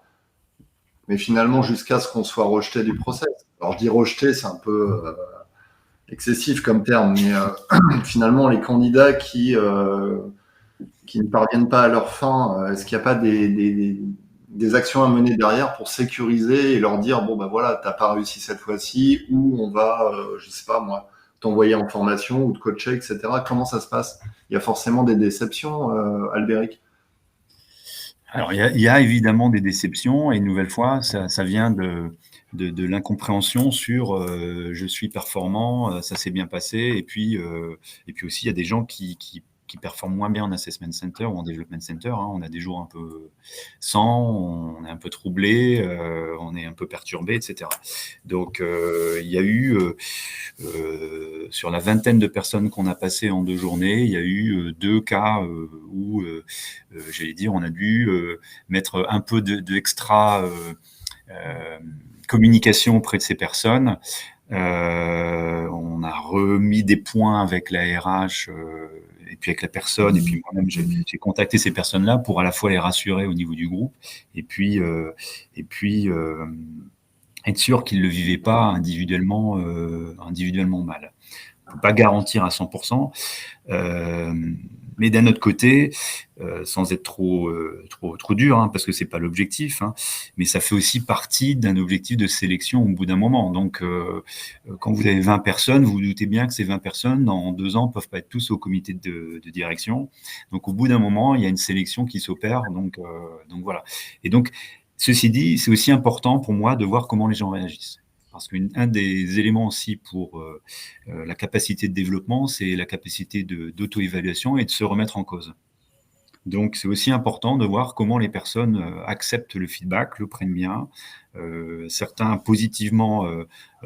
Mais finalement, jusqu'à ce qu'on soit rejeté du process. Alors, je dis rejeté, c'est un peu excessif comme terme, mais finalement, les candidats qui ne parviennent pas à leur fin, est-ce qu'il n'y a pas des actions à mener derrière pour sécuriser et leur dire bon ben voilà, t'as pas réussi cette fois-ci, ou on va, je sais pas moi, t'envoyer en formation ou te coacher, etc. Comment ça se passe? Il y a forcément des déceptions, Albéric. Alors il y a évidemment des déceptions et une nouvelle fois, ça vient de l'incompréhension sur je suis performant, ça s'est bien passé, et puis aussi il y a des gens qui performent moins bien en assessment center ou en development center. Hein. On a des jours un peu sans, on est un peu troublé, on est un peu perturbé, etc. Donc il y a eu sur la vingtaine de personnes qu'on a passées en 2 journées, il y a eu 2 cas où j'allais dire on a dû mettre un peu de extra communication auprès de ces personnes. On a remis des points avec la RH et puis avec la personne. Et puis moi-même, j'ai contacté ces personnes-là pour à la fois les rassurer au niveau du groupe et puis être sûr qu'ils ne le vivaient pas individuellement mal. On ne peut pas garantir à 100%, mais d'un autre côté, sans être trop dur, hein, parce que c'est pas l'objectif, hein, mais ça fait aussi partie d'un objectif de sélection au bout d'un moment. Donc, quand vous avez 20 personnes, vous vous doutez bien que ces 20 personnes, dans 2 ans, peuvent pas être tous au comité de direction. Donc, au bout d'un moment, il y a une sélection qui s'opère. Donc voilà. Et donc, ceci dit, c'est aussi important pour moi de voir comment les gens réagissent. Parce qu'un des éléments aussi pour la capacité de développement, c'est la capacité d'auto-évaluation et de se remettre en cause. Donc, c'est aussi important de voir comment les personnes acceptent le feedback, le prennent bien. Certains positivement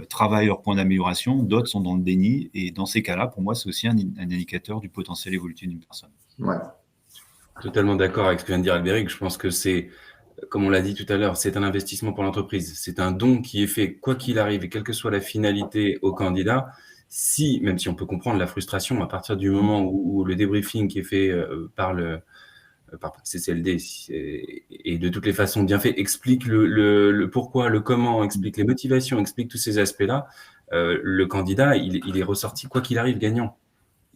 travaillent leurs points d'amélioration, d'autres sont dans le déni. Et dans ces cas-là, pour moi, c'est aussi un indicateur du potentiel évolutif d'une personne. Ouais. Totalement d'accord avec ce que vient de dire Albéric. Je pense que c'est, comme on l'a dit tout à l'heure, c'est un investissement pour l'entreprise. C'est un don qui est fait, quoi qu'il arrive, et quelle que soit la finalité au candidat. Si, même si on peut comprendre la frustration, à partir du moment où le débriefing qui est fait par CCLD et de toutes les façons bien fait, explique le pourquoi, le comment, explique les motivations, explique tous ces aspects-là, le candidat, il est ressorti, quoi qu'il arrive, gagnant.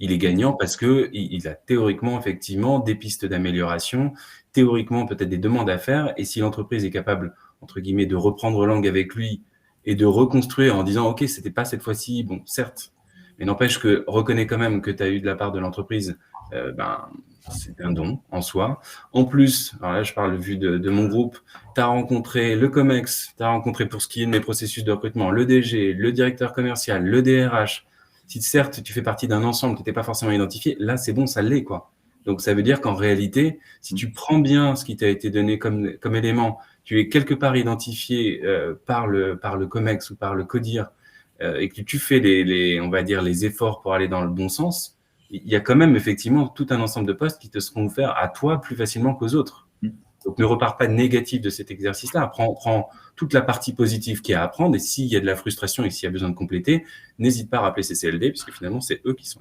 Il est gagnant parce qu'il a théoriquement, effectivement, des pistes d'amélioration, théoriquement, peut-être des demandes à faire. Et si l'entreprise est capable, entre guillemets, de reprendre langue avec lui et de reconstruire en disant « Ok, c'était pas cette fois-ci, bon, certes, mais n'empêche que reconnais quand même que tu as eu de la part de l'entreprise, c'est un don en soi. En plus, alors là, je parle vu de mon groupe, tu as rencontré le COMEX, tu as rencontré pour ce qui est de mes processus de recrutement, le DG, le directeur commercial, le DRH. Si certes, tu fais partie d'un ensemble qui n'était pas forcément identifié, là, c'est bon, ça l'est, quoi. Donc, ça veut dire qu'en réalité, si tu prends bien ce qui t'a été donné comme élément, tu es quelque part identifié par le COMEX ou par le CODIR et que tu fais on va dire, les efforts pour aller dans le bon sens, il y a quand même effectivement tout un ensemble de postes qui te seront offerts à toi plus facilement qu'aux autres. Donc, ne repars pas négatif de cet exercice-là. Prends toute la partie positive qu'il y a à apprendre. Et s'il y a de la frustration et s'il y a besoin de compléter, n'hésite pas à rappeler CCLD, puisque finalement, c'est eux qui sont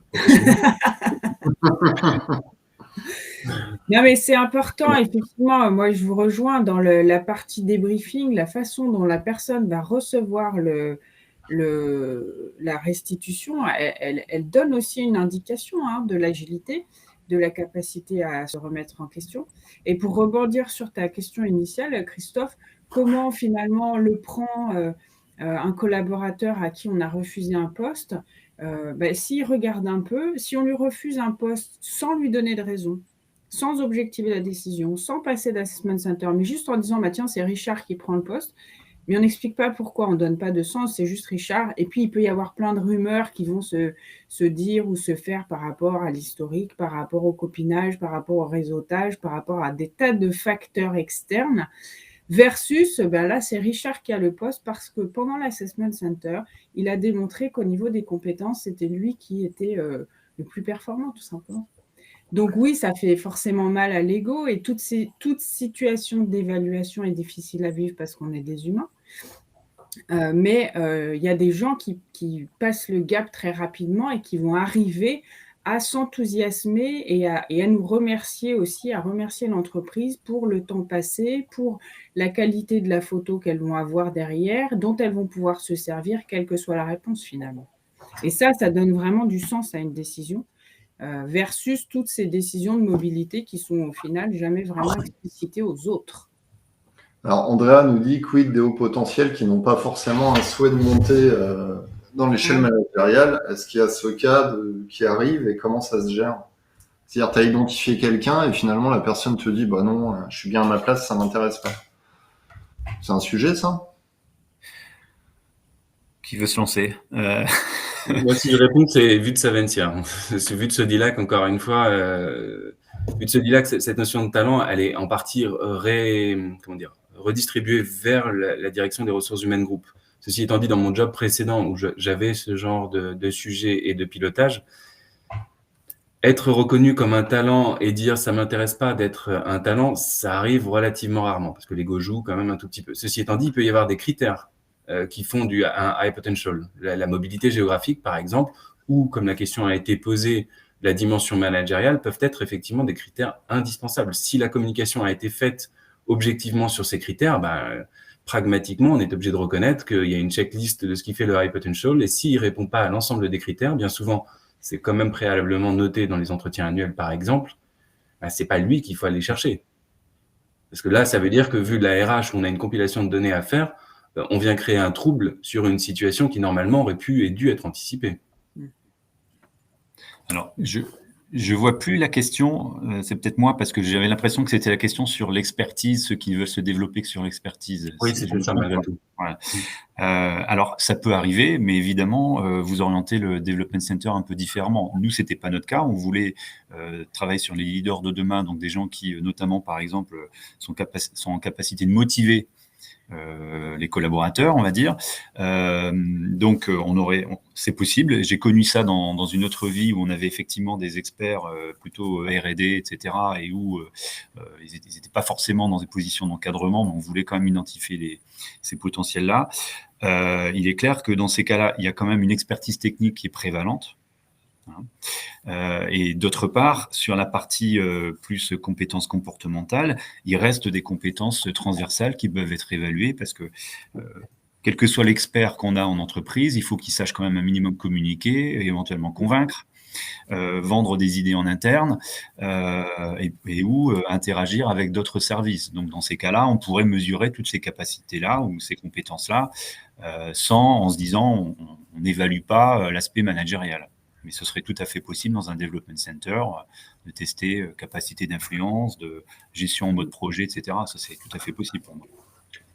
Non, mais c'est important, effectivement. Moi, je vous rejoins dans la partie débriefing, la façon dont la personne va recevoir la restitution, elle donne aussi une indication de l'agilité, de la capacité à se remettre en question. Et pour rebondir sur ta question initiale, Christophe, comment finalement le prend un collaborateur à qui on a refusé un poste, s'il regarde un peu, si on lui refuse un poste sans lui donner de raison, sans objectiver la décision, sans passer d'assessment center, mais juste en disant tiens, c'est Richard qui prend le poste, mais on n'explique pas pourquoi, on ne donne pas de sens, c'est juste Richard. Et puis, il peut y avoir plein de rumeurs qui vont se dire ou se faire par rapport à l'historique, par rapport au copinage, par rapport au réseautage, par rapport à des tas de facteurs externes. Versus, là, c'est Richard qui a le poste parce que pendant l'assessment center, il a démontré qu'au niveau des compétences, c'était lui qui était le plus performant, tout simplement. Donc oui, ça fait forcément mal à l'ego et toute situation d'évaluation est difficile à vivre parce qu'on est des humains. Mais il y a des gens qui passent le gap très rapidement et qui vont arriver à s'enthousiasmer et à nous remercier aussi, à remercier l'entreprise pour le temps passé, pour la qualité de la photo qu'elles vont avoir derrière, dont elles vont pouvoir se servir, quelle que soit la réponse finalement. Et ça donne vraiment du sens à une décision. Versus toutes ces décisions de mobilité qui sont au final jamais vraiment explicitées aux autres. Alors, Andrea nous dit quid des hauts potentiels qui n'ont pas forcément un souhait de monter dans l'échelle managériale. Est-ce qu'il y a ce cas qui arrive et comment ça se gère? C'est-à-dire, tu as identifié quelqu'un et finalement la personne te dit non, je suis bien à ma place, ça m'intéresse pas. C'est un sujet, ça? Qui veut se lancer? Moi, si je réponds, c'est vu de Savencia. C'est vu de Sodilac, encore une fois. Vu de Sodilac, cette notion de talent, elle est en partie redistribuée vers la direction des ressources humaines groupe. Ceci étant dit, dans mon job précédent, où j'avais ce genre de sujet et de pilotage, être reconnu comme un talent et dire ça m'intéresse pas d'être un talent, ça arrive relativement rarement, parce que l'ego joue quand même un tout petit peu. Ceci étant dit, il peut y avoir des critères qui font un high potential. La mobilité géographique, par exemple, ou comme la question a été posée, la dimension managériale peuvent être effectivement des critères indispensables. Si la communication a été faite objectivement sur ces critères, pragmatiquement, on est obligé de reconnaître qu'il y a une checklist de ce qui fait le high potential, et s'il ne répond pas à l'ensemble des critères, bien souvent, c'est quand même préalablement noté dans les entretiens annuels, par exemple, c'est pas lui qu'il faut aller chercher. Parce que là, ça veut dire que vu de la RH, où on a une compilation de données à faire, on vient créer un trouble sur une situation qui normalement aurait pu et dû être anticipée. Alors, je vois plus la question, c'est peut-être moi, parce que j'avais l'impression que c'était la question sur l'expertise, ceux qui veulent se développer que sur l'expertise. Oui, c'est ça, malgré tout. Voilà. Alors, ça peut arriver, mais évidemment, vous orientez le Development Center un peu différemment. Nous, c'était pas notre cas. On voulait travailler sur les leaders de demain, donc des gens qui, notamment, par exemple, sont en capacité de motiver les collaborateurs, on va dire. Donc, c'est possible. J'ai connu ça dans une autre vie où on avait effectivement des experts plutôt R&D, etc., et où ils n'étaient pas forcément dans des positions d'encadrement, mais on voulait quand même identifier ces potentiels-là. Il est clair que dans ces cas-là, il y a quand même une expertise technique qui est prévalente. Et d'autre part, sur la partie plus compétences comportementales, il reste des compétences transversales qui peuvent être évaluées parce que quel que soit l'expert qu'on a en entreprise, il faut qu'il sache quand même un minimum communiquer, éventuellement convaincre, vendre des idées en interne et ou interagir avec d'autres services. Donc dans ces cas-là, on pourrait mesurer toutes ces capacités-là ou ces compétences-là en se disant on n'évalue pas l'aspect managérial. Mais ce serait tout à fait possible dans un development center de tester capacité d'influence, de gestion en mode projet, etc. Ça, c'est tout à fait possible pour moi.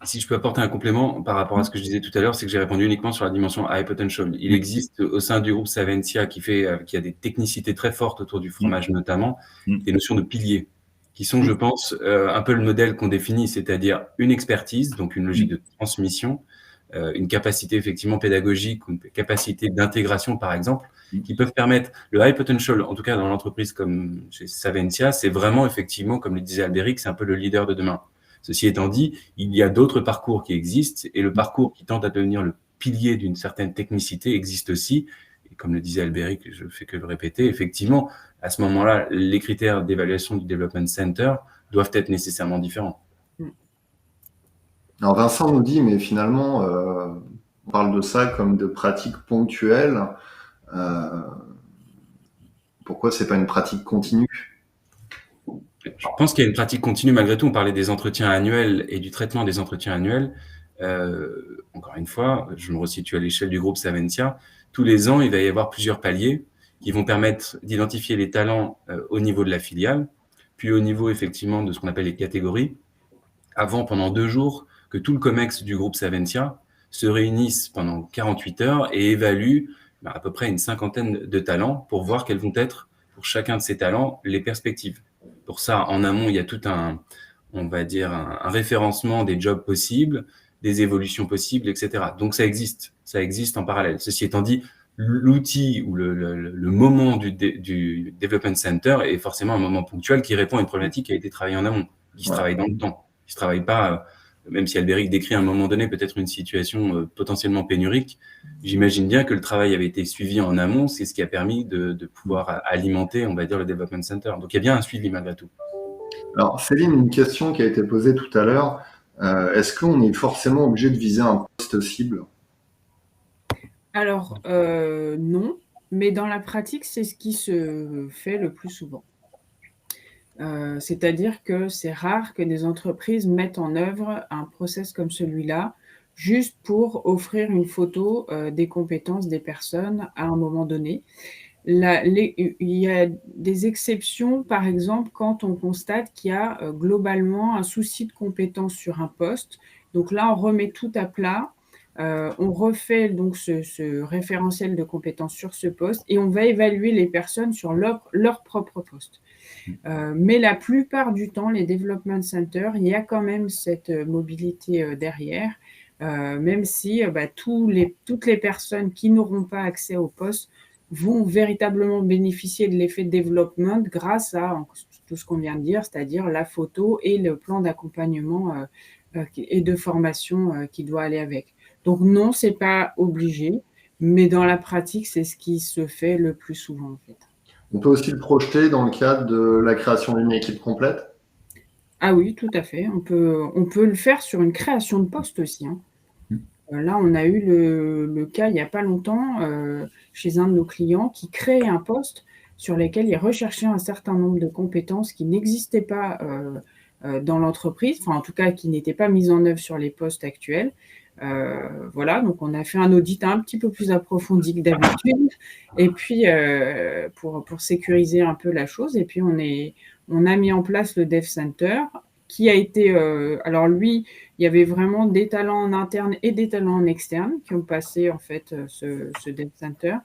Si je peux apporter un complément par rapport à ce que je disais tout à l'heure, c'est que j'ai répondu uniquement sur la dimension high potential. Il existe au sein du groupe Savencia qui a des technicités très fortes autour du fromage notamment, des notions de piliers qui sont, je pense, un peu le modèle qu'on définit, c'est-à-dire une expertise, donc une logique de transmission, une capacité effectivement pédagogique, une capacité d'intégration par exemple, qui peuvent permettre le high potential, en tout cas dans l'entreprise comme chez Savencia, c'est vraiment effectivement, comme le disait Albéric, c'est un peu le leader de demain. Ceci étant dit, il y a d'autres parcours qui existent et le parcours qui tente à devenir le pilier d'une certaine technicité existe aussi. Et comme le disait Albéric, je ne fais que le répéter, effectivement, à ce moment-là, les critères d'évaluation du Development Center doivent être nécessairement différents. Alors Vincent nous dit, mais finalement, on parle de ça comme de pratiques ponctuelles. Pourquoi c'est pas une pratique continue ? Je pense qu'il y a une pratique continue malgré tout. On parlait des entretiens annuels et du traitement des entretiens annuels. Encore une fois, je me resitue à l'échelle du groupe Savencia. Tous les ans, il va y avoir plusieurs paliers qui vont permettre d'identifier les talents au niveau de la filiale, puis au niveau effectivement de ce qu'on appelle les catégories. Avant, pendant 2 jours, que tout le COMEX du groupe Savencia se réunisse pendant 48 heures et évalue à peu près une 50aine de talents pour voir quels vont être, pour chacun de ces talents, les perspectives. Pour ça, en amont, il y a tout un référencement des jobs possibles, des évolutions possibles, etc. Donc, ça existe en parallèle. Ceci étant dit, l'outil ou le moment du Development Center est forcément un moment ponctuel qui répond à une problématique qui a été travaillée en amont, qui se travaille dans le temps, qui se travaille pas, même si Albéric décrit à un moment donné peut-être une situation potentiellement pénurique, j'imagine bien que le travail avait été suivi en amont, c'est ce qui a permis de pouvoir alimenter, on va dire, le Development Center. Donc, il y a bien un suivi malgré tout. Alors, Céline, une question qui a été posée tout à l'heure. Est-ce qu'on est forcément obligé de viser un poste cible ? Alors, non, mais dans la pratique, c'est ce qui se fait le plus souvent. C'est-à-dire que c'est rare que des entreprises mettent en œuvre un process comme celui-là, juste pour offrir une photo des compétences des personnes à un moment donné. Il y a des exceptions, par exemple, quand on constate qu'il y a globalement un souci de compétence sur un poste. Donc là, on remet tout à plat, on refait donc ce référentiel de compétences sur ce poste et on va évaluer les personnes sur leur propre poste. Mais la plupart du temps, les development centers, il y a quand même cette mobilité derrière, même si toutes les personnes qui n'auront pas accès au poste vont véritablement bénéficier de l'effet de développement grâce à tout ce qu'on vient de dire, c'est-à-dire la photo et le plan d'accompagnement et de formation qui doit aller avec. Donc non, ce n'est pas obligé, mais dans la pratique, c'est ce qui se fait le plus souvent en fait. On peut aussi le projeter dans le cadre de la création d'une équipe complète? Ah oui, tout à fait. On peut le faire sur une création de poste aussi, hein. Là, on a eu le cas il n'y a pas longtemps, chez un de nos clients qui créait un poste sur lequel il recherchait un certain nombre de compétences qui n'existaient pas, dans l'entreprise, enfin en tout cas qui n'étaient pas mises en œuvre sur les postes actuels. Voilà, donc on a fait un audit un petit peu plus approfondi que d'habitude et puis, pour sécuriser un peu la chose et puis on a mis en place le Dev Center qui a été, alors lui, il y avait vraiment des talents en interne et des talents en externe qui ont passé en fait, ce Dev Center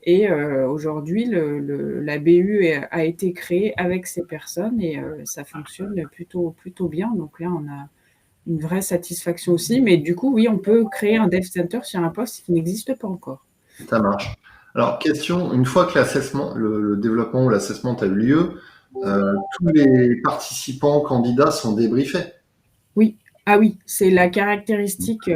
et aujourd'hui la BU a été créée avec ces personnes et ça fonctionne plutôt bien. Donc là, on a une vraie satisfaction aussi, mais du coup, oui, on peut créer un Dev Center sur un poste qui n'existe pas encore. Ça marche. Alors, question, une fois que le développement ou l'assessment a eu lieu, tous les participants candidats sont débriefés? Oui, ah oui, c'est la caractéristique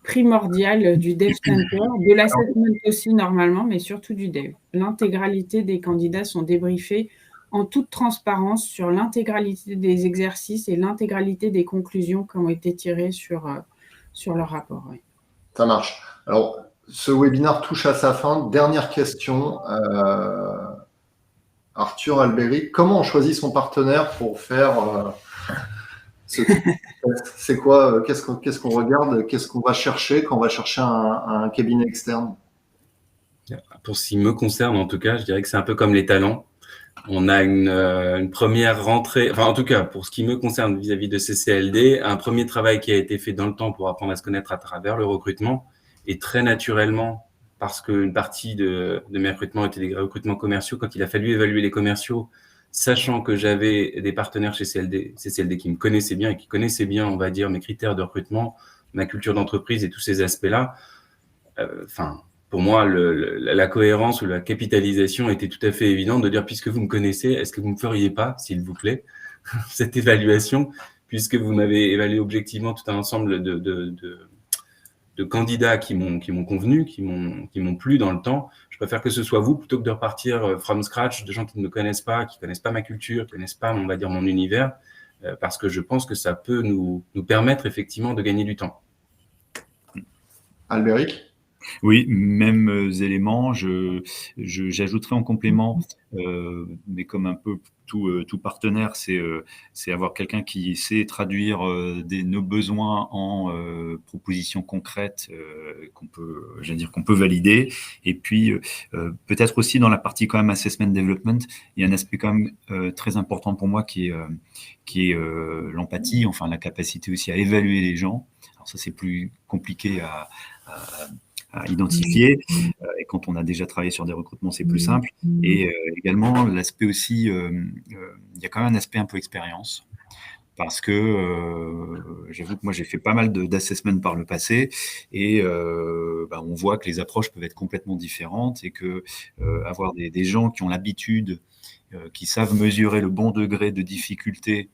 primordiale du Dev Center, de l'assessment aussi normalement, mais surtout du Dev. L'intégralité des candidats sont débriefés en toute transparence sur l'intégralité des exercices et l'intégralité des conclusions qui ont été tirées sur leur rapport. Oui. Ça marche. Alors, ce webinaire touche à sa fin. Dernière question. Arthur, Albéric, comment on choisit son partenaire pour faire c'est quoi, qu'est-ce qu'on regarde, qu'est-ce qu'on va chercher quand on va chercher un cabinet externe? Pour ce qui me concerne, en tout cas, je dirais que c'est un peu comme les talents. On a une première rentrée, enfin en tout cas pour ce qui me concerne vis-à-vis de CCLD, un premier travail qui a été fait dans le temps pour apprendre à se connaître à travers le recrutement et très naturellement, parce qu'une partie de mes recrutements étaient des recrutements commerciaux, quand il a fallu évaluer les commerciaux, sachant que j'avais des partenaires chez CCLD qui me connaissaient bien et qui connaissaient bien, on va dire, mes critères de recrutement, ma culture d'entreprise et tous ces aspects-là, pour moi, la cohérence ou la capitalisation était tout à fait évidente de dire, puisque vous me connaissez, est-ce que vous ne me feriez pas, s'il vous plaît, cette évaluation, puisque vous m'avez évalué objectivement tout un ensemble de candidats qui m'ont convenu, qui m'ont plu dans le temps. Je préfère que ce soit vous plutôt que de repartir from scratch de gens qui ne me connaissent pas, qui ne connaissent pas ma culture, qui ne connaissent pas, on va dire, mon univers, parce que je pense que ça peut nous permettre effectivement de gagner du temps. Albéric? Oui, mêmes éléments. J'ajouterai en complément, mais comme un peu tout partenaire, c'est avoir quelqu'un qui sait traduire nos besoins en propositions concrètes qu'on peut valider. Et puis peut-être aussi dans la partie quand même assessment development, il y a un aspect quand même très important pour moi qui est l'empathie, enfin la capacité aussi à évaluer les gens. Alors ça c'est plus compliqué à identifier, et quand on a déjà travaillé sur des recrutements, c'est plus simple. Et également, l'aspect aussi, il y a quand même un aspect un peu expérience, parce que j'avoue que moi, j'ai fait pas mal d'assessments par le passé, et on voit que les approches peuvent être complètement différentes, et que avoir des gens qui ont l'habitude, qui savent mesurer le bon degré de difficulté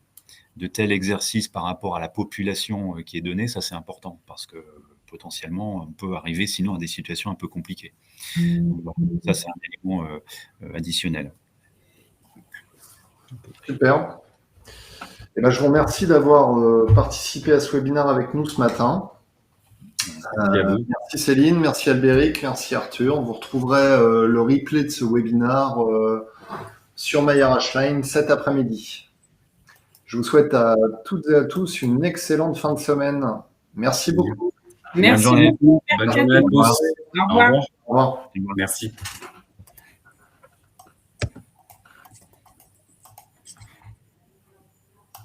de tel exercice par rapport à la population qui est donnée, ça c'est important, parce que potentiellement, on peut arriver sinon à des situations un peu compliquées. Donc, ça, c'est un élément additionnel. Super. Et ben, je vous remercie d'avoir participé à ce webinaire avec nous ce matin. Merci Céline, merci Albéric, merci Arthur. Vous retrouverez le replay de ce webinaire sur MyRHline cet après-midi. Je vous souhaite à toutes et à tous une excellente fin de semaine. Merci beaucoup. Merci beaucoup. Bonne journée à tous. Au revoir. Au revoir. Merci.